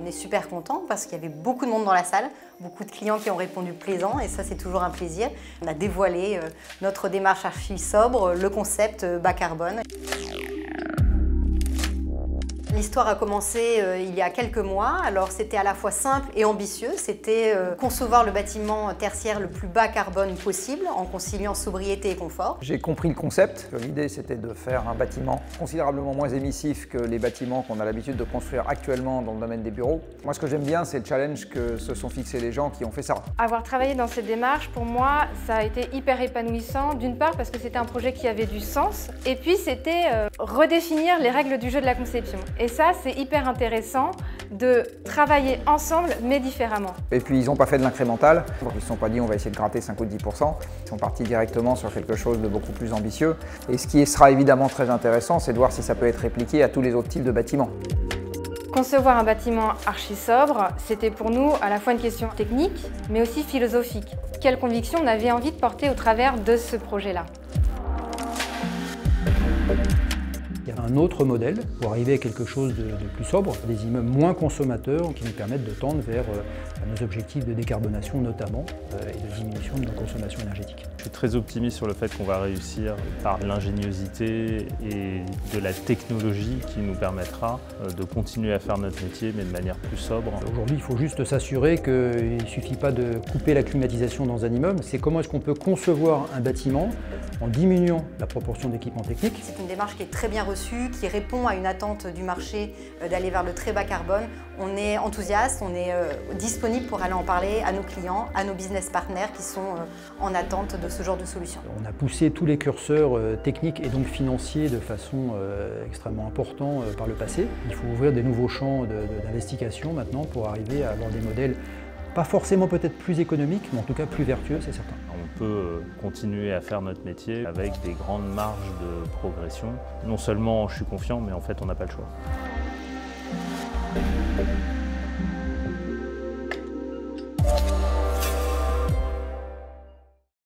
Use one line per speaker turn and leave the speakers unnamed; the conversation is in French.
On est super contents parce qu'il y avait beaucoup de monde dans la salle, beaucoup de clients qui ont répondu plaisant et ça c'est toujours un plaisir. On a dévoilé notre démarche archi sobre, le concept bas carbone. L'histoire a commencé il y a quelques mois, alors c'était à la fois simple et ambitieux, c'était concevoir le bâtiment tertiaire le plus bas carbone possible en conciliant sobriété et confort.
J'ai compris le concept, l'idée c'était de faire un bâtiment considérablement moins émissif que les bâtiments qu'on a l'habitude de construire actuellement dans le domaine des bureaux. Moi ce que j'aime bien c'est le challenge que se sont fixés les gens qui ont fait ça.
Avoir travaillé dans cette démarche, pour moi, ça a été hyper épanouissant, d'une part parce que c'était un projet qui avait du sens, et puis c'était redéfinir les règles du jeu de la conception. Et ça, c'est hyper intéressant de travailler ensemble, mais différemment.
Et puis ils n'ont pas fait de l'incrémental, ils ne se sont pas dit on va essayer de gratter 5 ou 10%. Ils sont partis directement sur quelque chose de beaucoup plus ambitieux. Et ce qui sera évidemment très intéressant, c'est de voir si ça peut être répliqué à tous les autres types de bâtiments.
Concevoir un bâtiment archi sobre, c'était pour nous à la fois une question technique, mais aussi philosophique. Quelle conviction on avait envie de porter au travers de ce projet-là?
Il y a un autre modèle pour arriver à quelque chose de plus sobre, des immeubles moins consommateurs qui nous permettent de tendre vers nos objectifs de décarbonation notamment et de diminution de nos consommations énergétiques.
Je suis très optimiste sur le fait qu'on va réussir par l'ingéniosité et de la technologie qui nous permettra de continuer à faire notre métier mais de manière plus sobre.
Aujourd'hui, il faut juste s'assurer qu'il ne suffit pas de couper la climatisation dans un immeuble, c'est comment est-ce qu'on peut concevoir un bâtiment en diminuant la proportion d'équipements techniques.
C'est une démarche qui est très bien reçue, qui répond à une attente du marché d'aller vers le très bas carbone. On est enthousiaste, on est disponible pour aller en parler à nos clients, à nos business partners qui sont en attente de ce genre de solution.
On a poussé tous les curseurs techniques et donc financiers de façon extrêmement importante par le passé. Il faut ouvrir des nouveaux champs d'investigation maintenant pour arriver à avoir des modèles pas forcément peut-être plus économiques, mais en tout cas plus vertueux, c'est certain.
On peut continuer à faire notre métier avec des grandes marges de progression. Non seulement je suis confiant, mais en fait on n'a pas le choix.